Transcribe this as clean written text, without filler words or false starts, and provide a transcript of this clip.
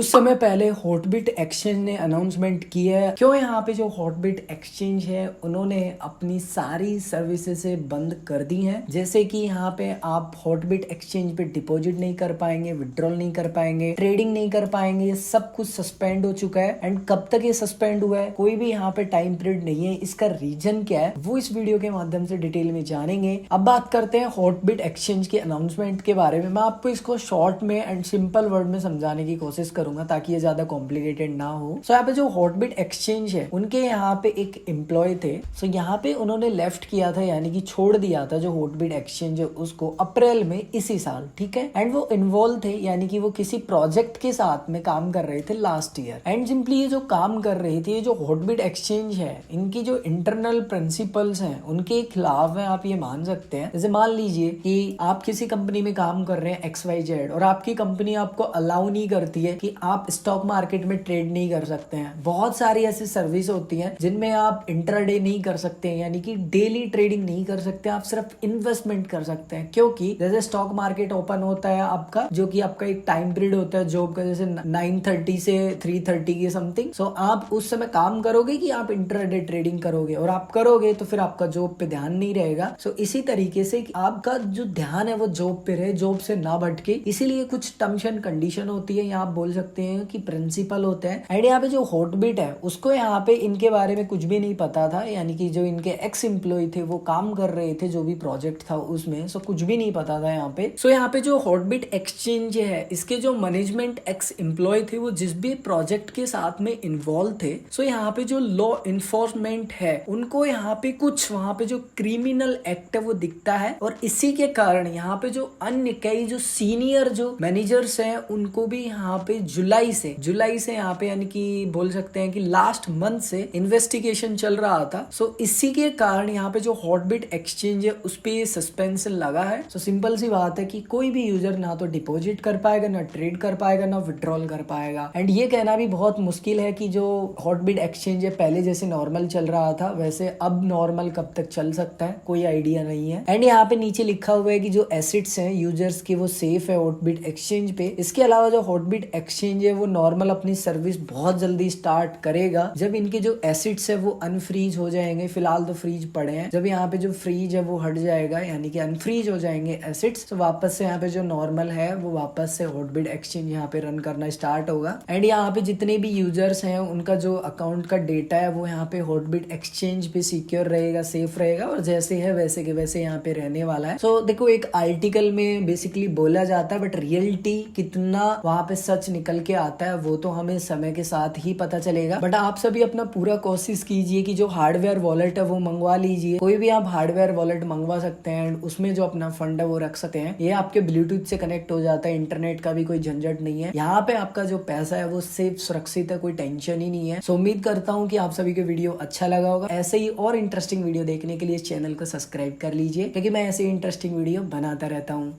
कुछ समय पहले हॉटबिट एक्सचेंज ने अनाउंसमेंट की है। क्यों यहाँ पे जो हॉटबिट एक्सचेंज है उन्होंने अपनी सारी सर्विसेज बंद कर दी हैं। जैसे कि यहाँ पे आप हॉटबिट एक्सचेंज पे डिपॉजिट नहीं कर पाएंगे, विड्रॉल नहीं कर पाएंगे, ट्रेडिंग नहीं कर पाएंगे, ये सब कुछ सस्पेंड हो चुका है। एंड कब तक ये सस्पेंड हुआ है कोई भी यहाँ पे टाइम पीरियड नहीं है। इसका रीजन क्या है वो इस वीडियो के माध्यम से डिटेल में जानेंगे। अब बात करते हैं हॉटबिट एक्सचेंज के अनाउंसमेंट के बारे में। मैं आपको इसको शॉर्ट में एंड सिंपल वर्ड में समझाने की कोशिश करूंगा ताकि ये ज्यादा कॉम्प्लिकेटेड ना हो। सो यहाँ पे जो हॉटबिट एक्सचेंज है उनके यहाँ पे एक एम्प्लॉय थे। सो यहाँ पे उन्होंने लेफ्ट किया था, यानी कि छोड़ दिया था जो हॉटबिट एक्सचेंज है उसको अप्रैल में इसी साल, ठीक है। एंड वो इन्वॉल्व थे, यानी कि वो किसी प्रोजेक्ट के साथ में काम कर रहे थे लास्ट ईयर। एंड सिंपली ये जो काम कर रही थी, ये जो हॉटबिट एक्सचेंज है, इनकी जो इंटरनल प्रिंसिपल्स हैं उनके खिलाफ है, आप ये मान सकते हैं। जैसे मान लीजिए कि आप किसी कंपनी में काम कर रहे हैं XYZ और आपकी कंपनी आपको अलाउ नहीं करती है कि आप स्टॉक मार्केट में ट्रेड नहीं कर सकते हैं। बहुत सारी ऐसी सर्विस होती हैं जिनमें आप इंट्राडे नहीं कर सकते हैं, यानी कि डेली ट्रेडिंग नहीं कर सकते, आप सिर्फ इन्वेस्टमेंट कर सकते हैं। क्योंकि जैसे स्टॉक मार्केट ओपन होता है आपका, जो कि आपका एक टाइम पीरियड होता है जॉब का, जैसे 9:30 से 3:30 के समथिंग। सो आप उस समय काम करोगे कि आप इंट्राडे ट्रेडिंग करोगे, और आप करोगे तो फिर आपका जॉब पे ध्यान नहीं रहेगा। सो इसी तरीके से आपका जो ध्यान है वो जॉब पे रहे, जॉब से ना भटके। इसीलिए कुछ टर्म्स एंड कंडीशन होती है, या आप बोल सकते हैं कि प्रिंसिपल होते हैं। एंड यहाँ पे जो हॉटबिट है उसको यहाँ पे इनके बारे में कुछ भी नहीं पता था, यानी कि जो इनके एक्स एम्प्लॉय थे वो काम कर रहे थे जो भी प्रोजेक्ट था उसमें। सो कुछ भी नहीं पता था यहाँ पे। सो यहाँ पे जो हॉटबिट एक्सचेंज है, इसके जो मैनेजमेंट एक्स एम्प्लॉय थे वो जिस भी प्रोजेक्ट के साथ में इन्वॉल्व थे, सो यहाँ पे जो लॉ इन्फोर्समेंट है उनको यहाँ पे कुछ वहां पे जो क्रिमिनल एक्ट है वो दिखता है। और इसी के कारण यहाँ पे जो अन्य कई जो सीनियर जो मैनेजर्स हैं उनको भी यहाँ पे जुलाई से यहाँ पे, यानी कि बोल सकते हैं कि लास्ट मंथ से इन्वेस्टिगेशन चल रहा था। सो इसी के कारण यहाँ पे जो हॉटबिट एक्सचेंज है उस पे सस्पेंशन लगा है। सो सिंपल सी बात है कि कोई भी यूजर ना तो डिपॉजिट कर पाएगा, ना ट्रेड कर पाएगा, ना विड्रॉल कर पाएगा। एंड ये कहना भी बहुत मुश्किल है कि जो हॉटबिट एक्सचेंज है पहले जैसे नॉर्मल चल रहा था वैसे अब नॉर्मल कब तक चल सकता है, कोई आइडिया नहीं है। एंड यहाँ पे नीचे लिखा हुआ है कि जो एसेट्स हैं यूजर्स के वो सेफ है हॉटबिट एक्सचेंज पे। इसके अलावा जो हॉटबिट एक्सचेंज है वो नॉर्मल अपनी सर्विस बहुत जल्दी स्टार्ट करेगा जब इनके जो एसेट्स है वो अनफ्रीज हो जाएंगे। फिलहाल तो फ्रीज पड़े हैं, जब यहाँ पे जो फ्रीज है वो हट जाएगा, यानी कि अनफ्रीज हो जाएंगे एसेट्स, तो वापस से यहाँ पे जो नॉर्मल है वो वापस से हॉटबिट एक्सचेंज यहाँ पे रन करना स्टार्ट होगा। एंड यहाँ पे जितने भी यूजर्स हैं उनका जो अकाउंट का डेटा है वो यहाँ पे हॉटबिट एक्सचेंज पे सिक्योर रहेगा, सेफ रहेगा, और जैसे है वैसे के वैसे यहाँ पे रहने वाला है। सो देखो, एक आर्टिकल में बेसिकली बोला जाता है, बट रियलिटी कितना वहां पे सच निकल के आता है वो तो हमें समय के साथ ही पता चलेगा। बट आप सभी अपना पूरा कोशिश कीजिए कि जो हार्डवेयर वॉलेट है वो मंगवा लीजिए। कोई भी आप हार्डवेयर वॉलेट मंगवा सकते हैं एंड उसमें जो अपना फंड है वो रख सकते हैं। ये आपके ब्लूटूथ से कनेक्ट हो जाता है, इंटरनेट का भी कोई झंझट नहीं है। यहाँ पे आपका जो पैसा है वो सेफ सुरक्षित है, कोई टेंशन ही नहीं है। सो उम्मीद करता हूँ कि आप सभी को वीडियो अच्छा लगा होगा। ऐसे ही और इंटरेस्टिंग वीडियो देखने के लिए इस चैनल को सब्सक्राइब कर लीजिए, क्योंकि मैं ऐसे इंटरेस्टिंग वीडियो बनाता रहता हूँ।